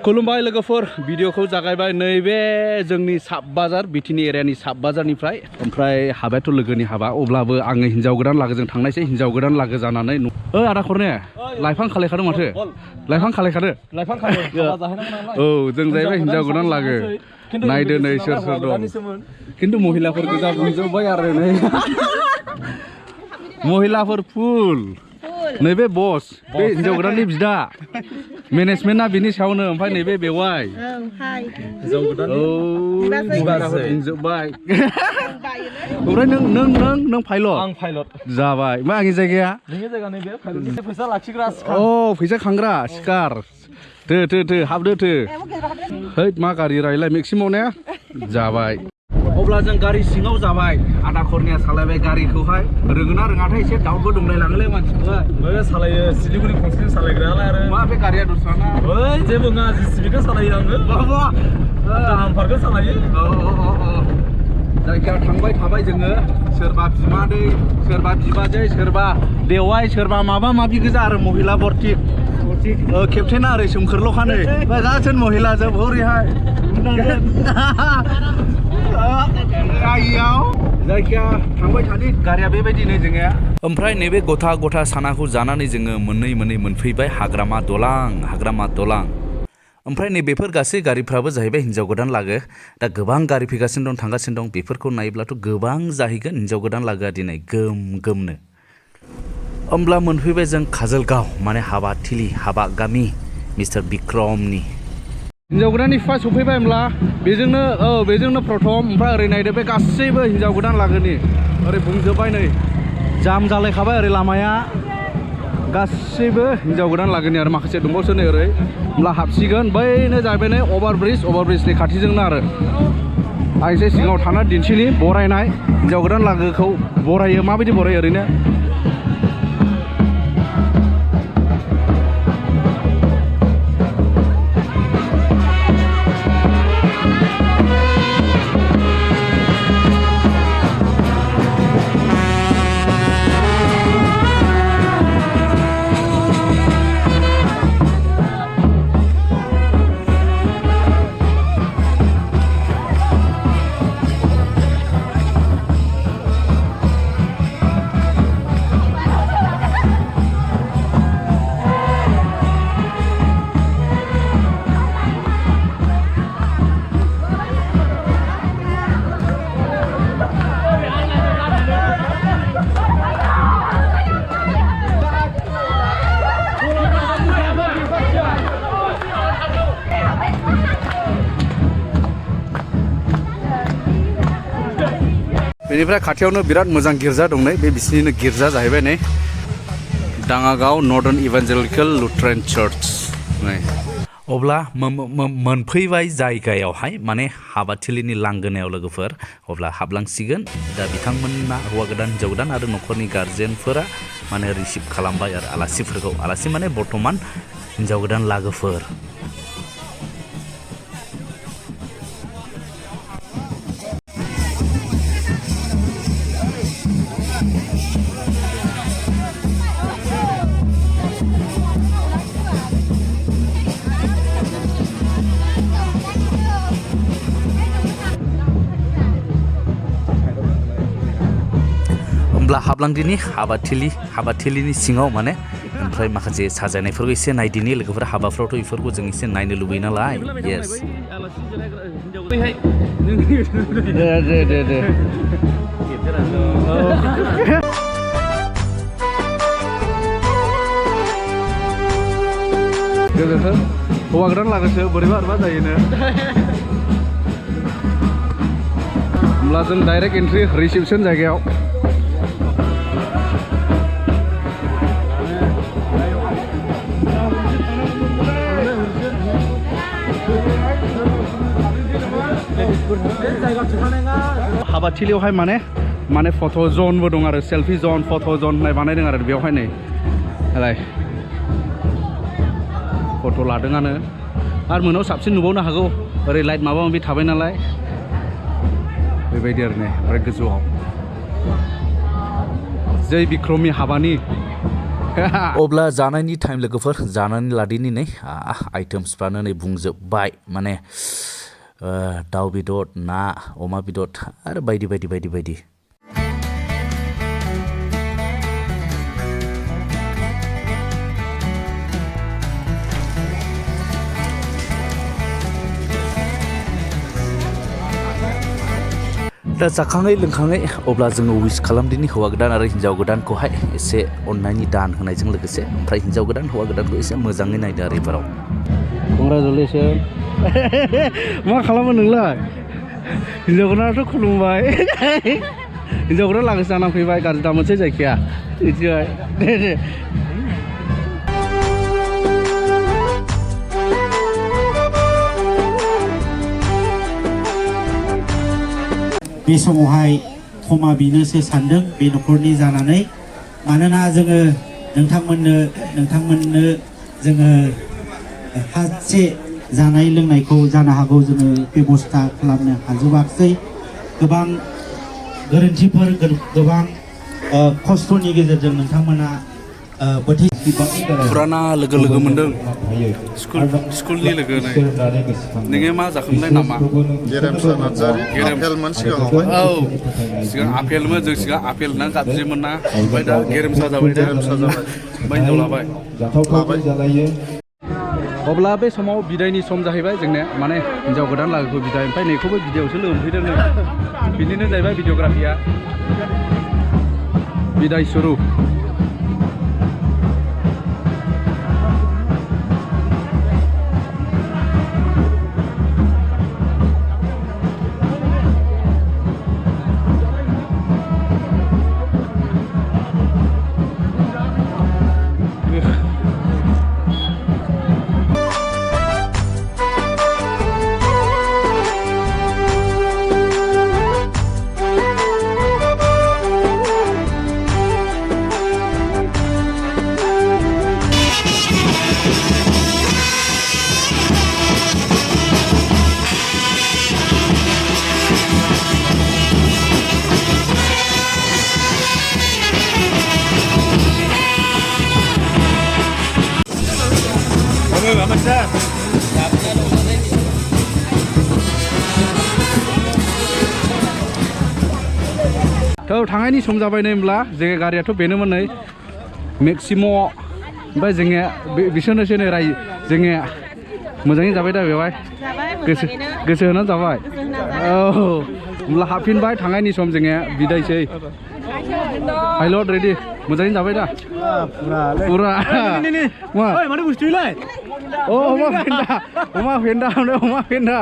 खुलुमबाय लोगोफोर भिडिअखौ जागायबाय नैबे जोंनि साब बाजार बिटिनि एरियानि साब बाजारनिफ्राय ओमफ्राय हाबायाथ' लोगोनि हाबा अब्लाबो आङो हिन्जाव गोदान लागोजों थांनायसै हिन्जाव गोदान लागो जानानै आदा खरने लाइफां खालायखादों माथो लाइफां खालायखादो औ जों जाहैबाय हिन्जाव गोदान लागो नायदो नै सोर सोर दं खिन्थु महिलाफोर गोजा बुंजोब्बाय आरो नै महिलाफोर फुल नैबे बस बे हिन्जाव गोदाननि बिदा मेनेजमेन्टआ बिनि सायावनो ओमफ्राय नैबे बेवाय बुंजोब्बाय ओमफ्राय नों पाइलट जाबाय मा आंनि जायगाया फैसा लाखिग्रा फैसा खांग्रा सिकार थो हाबदो थो हैद मा गारि रायलाय मेक्सिमाव ने जाबाय अब्ला जों गारि सिङाव जाबाय आदा खरनिया सालायबाय गारिखौहाय रोङोना रोङाथाय एसे दाउटबो दंलायलाङोलै मानसिखौहाय सालायो सिलिगुरि खनसे सालायग्रायालाय आरो मा बे गारिया दस्राना ओइ जेबो नङा जिसिबिखौ सालायो आङो दामफारखौ सालायो जायगायाव थांबाय थाबाय जोङो सोरबा बिमादै सोरबा बिबाजै सोरबा बेवाय सोरबा माबा माबि गोजा आरो महिला बर्ति केप्टेना ओरै सोमखोरल'खानै गासै महिला जोब हरैहाय जायखिया थांबाय थानि गारिया बेबायदिनो जोङो ओमफ्राय नैबे गथा सानाखौ जानानै जोङो मोननै मोनफैबाय हाग्रामा दलां ओमफ्राय नैबेफोर गासै गारिफ्राबो जाहैबाय हिन्जाव गोदान लागो दा गोबां गारि फैगासिनो दं थांगासिनो दं बेफोरखौ नायोब्लाथ' गोबां जाहैगोन हिन्जाव गोदान लागोआ दिनै गोमनो होमब्ला मोनफैबाय जों काजलगाव माने हाबाथिलि हाबा गामि मिस्टार बिक्रमनि हिन्जाव गोदाननि बिफा सफैबाय होमब्ला बेजोंनो प्रथम ओमफ्राय ओरै नायदो बे गासैबो हिन्जाव गोदान लागोनि ओरै बुंजोब्बाय नै जाम जालायखाबाय ओरै लामाया गासैबो हिन्जाव गोदान लागोनि आरो माखासे दंबावसो नै ओरै होमब्ला हाबसिगोन बैनो जाहैबाय नै अभारब्रिजनि खाथिजोंनो आरो आं एसे सिगाङाव थाना दिन्थिनि बरायनाय हिन्जाव गोदान लागोखौ बरायो माबायदि बरायो ओरैनो बेनिफ्राय खाथियावनो बिराद मोजां गिर्जा दं नै बे बिसिनिनो गिर्जा जाहैबाय नै दाङागाव नर्दार्न इभान्जेलिकेल लुथेरान चार्च नै अब्ला मोनफैबाय जायगायावहाय माने हाबाथिलिनि लांगोनायाव लोगोफोर अब्ला हाबलांसिगोन दा बिथांमोनना हौवा गोदान हिन्जाव गोदान आरो न'खरनि गार्जेनफोरा माने रिसिभ खालामबाय आरो आलासि माने बर्थमान हिन्जाव गोदान लागोफोर हाबलांदिनि हाबाथिलिनि सिङाव माने ओमफ्राय माखासे साजायनायफोरखौ एसे नायदिनि लोगोफोर हाबाफ्रावथ' बेफोरखौ जों एसे नायनो लुबैयो नालाय येस दे हौवा गोदान लागोसो बोरैबा जायोनो होमब्ला जों डाइरेक्ट एन्ट्रि रिसिपसन जायगायाव हाबाथिलियावहाय माने फट' जनबो दं आरो सेल्फि जन फट' जन होननाय बानायदों आरो बेवहाय नै नालाय फट' लादोंआनो आरो मोनाव साबसिन नुबावनो हागौ ओरै लाइट माबा माबि थाबाय नालाय बेबायदि आरो नै ओमफ्राय गोजौआव जै बिक्रमनि हाबानि अब्ला जानायनि टाइम लोगोफोर जानानै लादिनि नै आइटेम्सफ्रानो नै बुंजोब्बाय माने दाउ बेदर ना अमा बेदर आरो बायदि बायदि बायदि बायदि दा जाखाङै लोंखाङै अब्ला जोङो उइस खालामदिनि हौवा गोदान आरो हिन्जाव गोदानखौहाय एसे अननायनि दान होनायजों लोगोसे ओमफ्राय हिन्जाव गोदान हौवा गोदानखौ एसे मोजाङै नायदो आरो एबाराव कंग्रेचुलेसन मा खालामो नोंलाय हिन्जाव गोदानाथ' खुलुमबाय हिन्जाव गोदान लागोसो जानानै फैबाय गाज्रि दामोनसै जायखिया मिथिबाय दे बे समावहाय क्षमा बिनोसो सानदों बे न'खरनि जानानै मानोना जोङो नोंथांमोननो जोङो हातसे जानाय लोंनायखौ जानो हागौ जोङो बेबस्था खालामनो हाजोबाखै गोबां गोरोन्थिफोर गोबां खस्थ'नि गेजेरजों नोंथांमोना फुराना लोगो मोनदों स्कुलनि लोगो नोङो मा जाखांनाय नामा गेरेमसा नार्जारि आपेलमोन सिगाङावहाय औ सिगां आपेलमोन जों सिगां आपेल ना गाज्रिमोन ना ओमफ्राय दा गेरेमसा जाबाय ओमफ्राय हिन्जाव लाबाय अब्ला बे समाव बिदायनि सम जाहैबाय जोंनिया माने हिन्जाव गोदान लागोखौ बिदाय ओमफ्राय नैखौबो भिडिअ'सो लोंफैदों नै बिनिनो जाहैबाय भिडिअ'ग्राफिया बिदाय सुरु थ' थांनायनि सम जाबाय नै होमब्ला जोङो गारियाथ' बेनोमोन नै मेक्सिम' ओमफ्राय जोङो बिसोरनोसै नै राय जोङो मोजाङै जाबाय दा बेवहाय गोसो होनानै जाबाय औ होमब्ला हाबफिनबाय थांनायनि सम जोङो बिदायसै पाइलट रेडि मोजाङै जाबाय दा पुरा मा माथो बुस्थुलाय अमा फेन्दा